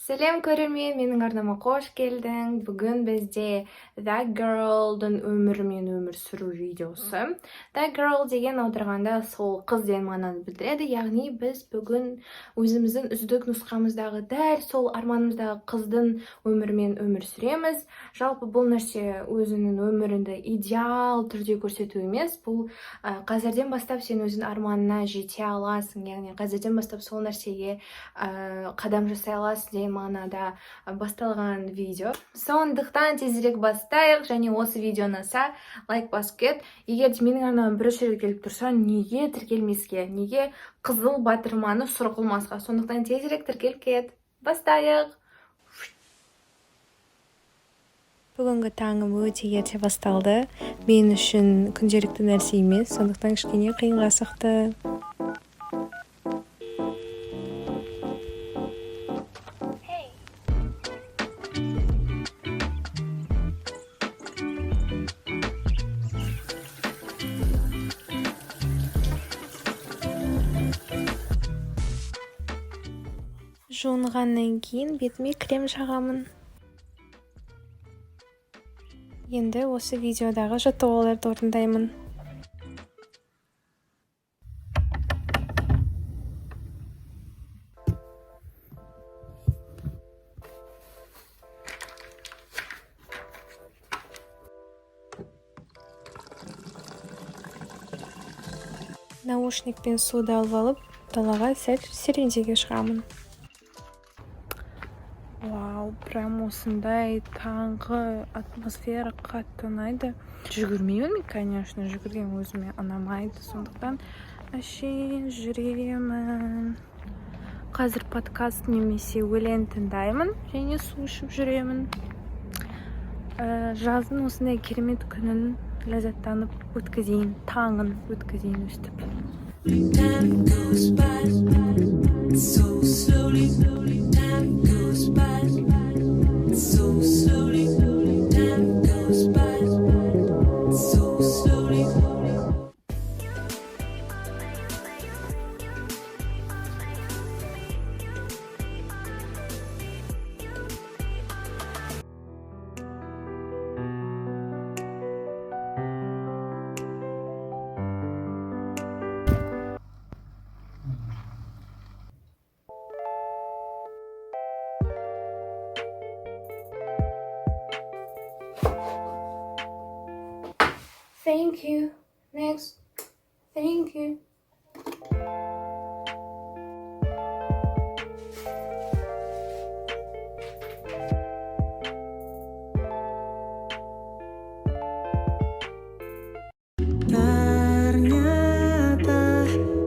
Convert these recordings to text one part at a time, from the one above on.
Сәлем көрермен, менің арнама қош келдің. Бүгін бізде That Girl'дың өмірімен өмір сүру видеосы. That Girl деген аударғанда сол қыз деген мағынаны білдіреді. Яғни біз бүгін өзіміздің үздік нұсқамыздағы дәл сол арманымыздағы қыздың өмірімен өмір сүреміз. Жалпы бұл нәрсе өзінің өміріңді идеал түрде көрсету емес. Бұл қазірден бастап сен өзің арманына жете аласың. Яғни қазірден бастап сол нәрсеге қадам жасай аласың деген мағынада басталған видео. Сондықтан тезірек бастайық, және осы видео ұнаса лайк басып кет. Егер де менің арнама бірінші рет келіп тұрса, неге тіркелмеске, неге қызыл батырманы сұр қылмасқа? Сондықтан тезірек тіркеліп кет. Бастайық. Бүгінгі таңым өте ерте басталды. Мен үшін күнделікті нәрсе емес, сондықтан кішкене қиынға соқты. Жуынғаннан кейін бетіме крем жағамын. Енді осы видеодағы жаттығуларды орындаймын. Наушникпен суды алып алып, далаға сәл серуендеуге шығамын. Вау, прям осындай таңғы атмосфера қатты ұнайды. Жүгірмеймін мен, конечно, жүгірген өзіме ұнамайды, сондықтан әшейін жүремін. Қазір подкаст немесе өлең тыңдаймын және су ішіп жүремін. Жаздың осындай керемет күнін ләззаттанып өткізейін, таңын өткізейін өстіп. Time goes by so slowly, time goes by so slowly, time goes by so slowly. Thank you. Next. Thank you.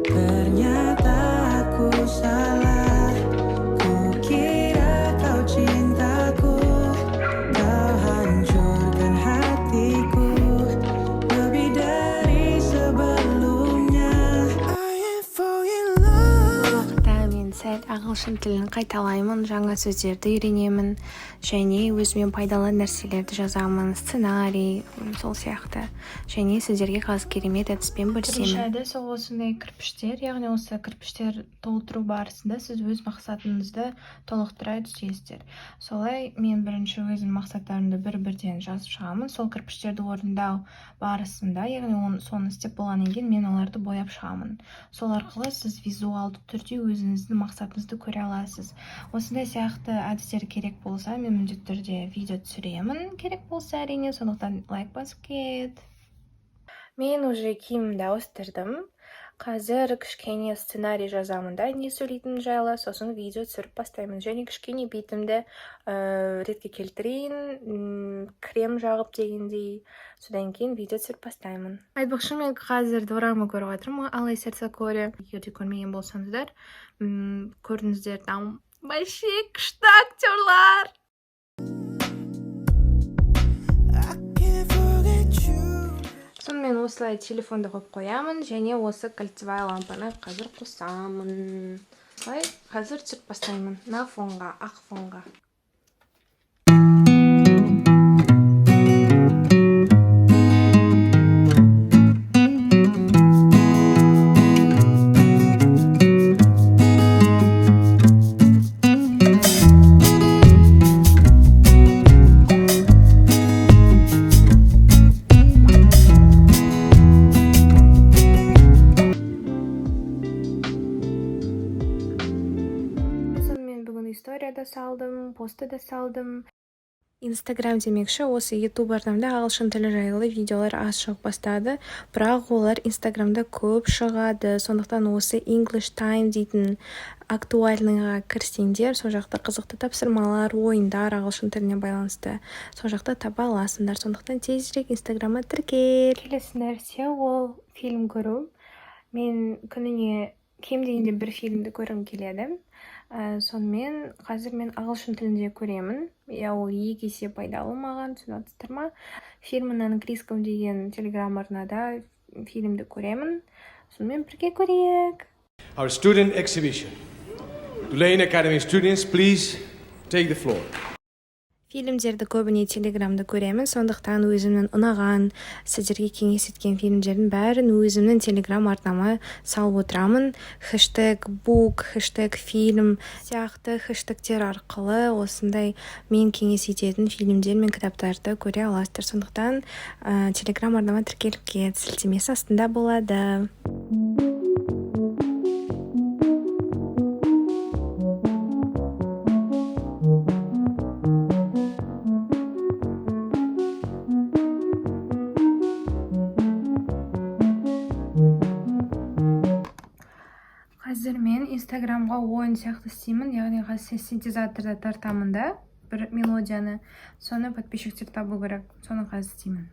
Ternyata aku salah. Kukira kau cintaku, kau hancurkan hatiku. Ағылшын тілін қайталаймын, жаңа сөздерді үйренемін, және өзіме пайдалы нәрселерді жазамын, сценарий, сол сияқты. Және сіздерге қазір керемет әдіспен бөлісемін. Бірінші әдіс ол осындай кірпіштер, яғни осы кірпіштер толтыру барысында сіз өз мақсатыңызды толықтыра түсесіздер. Солай мен бірінші өзім мақсаттарымды бір-бірден жазып шығамын. Сол кірпіштерді орындау барысында, яғни соны істеп болғаннан кейін мен оларды бояп шығамын. Сол арқылы сіз визуалды түрде өзіңіздің мақсатыңызды көре аласыз. Осындай сияқты әдістер керек болса, мен міндетті түрде видео түсіремін, керек болса әрине, сондықтан лайк басып кет. Мен уже киімімді ауыстырдым. Қазір кішкене сценарий жазамын да, не сөйлейтін жайлы, сосын видео түсіріп бастаймын. Және кішкене бетімді ретке келтірейін, крем жағып дегендей. Содан кейін видео түсіріп бастаймын. Айтпақшы, мен қазір дорама көріп жатырмын, Алай сердце коре. Егер де көрмеген болсаңыздар, көрдіңіздер, там вообще күшті актерлар. Сонымен осылай телефонды қойып қоямын, және осы кольцевая лампаны қазір қосамын. Қазір түсіріп бастаймын на фонға, ақ фонға. сторияда салдым, постта да салдым. Инстаграм демекші, осы YouTube арнамда ағылшын тілі жайлы видеолар аз шығып бастады, бірақ олар Инстаграмда көп шығады. Сондықтан осы English Time дейтін актуальныйға кірсеңдер, сол жақта қызықты тапсырмалар, ойындар ағылшын тіліне байланысты сол жақта таба аласыңдар. Сондықтан тезірек Инстаграмға тіркел. Келесі нәрсе ол фильм көру. Мен күніне кем дегенде бір фильмді көргім келеді. Сонымен қазір мен ағылшын тілінде көремін. Ол 2 есе пайдалы маған, түсінесіздер ма? Фильм на английском деген телеграм арнада фильмді көремін. Сонымен бірге көрейік. Our student exhibition. Tulane Academy students, please take the floor. Фильмдерді көбіне телеграмда көремін, сондықтан өзімнің ұнаған, сіздерге кеңес еткен фильмдердің бәрін өзімнің телеграм арнама салып отырамын. Хэштег бук, хэштег фильм сияқты хэштегтер арқылы осындай мен кеңес ететін фильмдер мен кітаптарды көре аласыздар. Сондықтан телеграм арнама тіркеліп кет, сілтемесі астында болады. Қазір мен Инстаграмға ойын сияқты істеймін, яғни қазір синтезаторда тартамын да бір мелодияны, соны подписчиктер табу керек, соны қазір істеймін.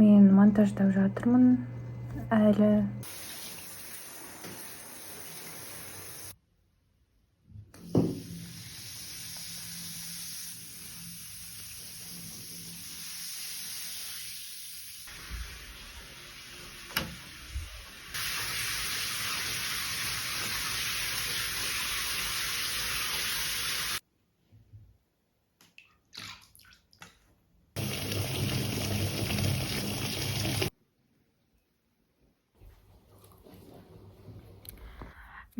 Мен монтаждап жатырмын әлі.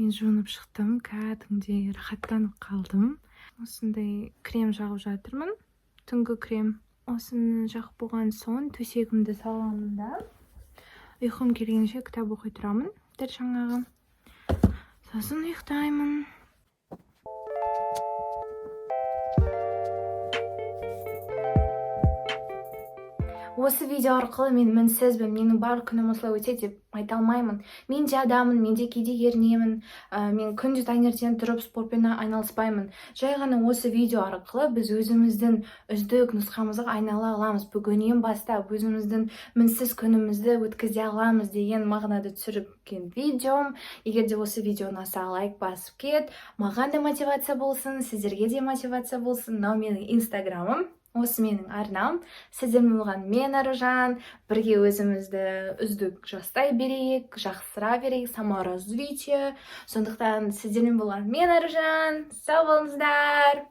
Мен жуынып шықтым, кәдімгідей рахаттанып қалдым. Осындай крем жағып жатырмын, түнгі крем. Осыны жағып болған соң төсегімді саламын да, ұйқым келгенше кітап оқи тұрамын, дәл жаңағы. Сосын ұйықтаймын. Осы видео арқылы мен мінсізбін, менің бар күнім осылай өте деп айта алмаймын. Мен де адамын, мен де кейде ерінемін, мен күнде таңертең тұрып спортпен айналыспаймын. Жай ғана осы видео арқылы біз өзіміздің үздік нұсқамызға айнала аламыз. Бүгіннен бастап өзіміздің мінсіз күнімізді өткізе аламыз деген мағынада түсірген видеом. Егер де осы видео ұнаса, лайк басып кет. Маған да мотивация болсын, сіздерге де мотивация болсын. Мынау менің инстаграмым. Осы менің арнам. Сіздермен болған мен Аружан. Бірге өзімізді үздік жастай берейік, жақсыра берейік, саморазвитие. Сондықтан сіздермен болған мен Аружан. Сау болыңыздар.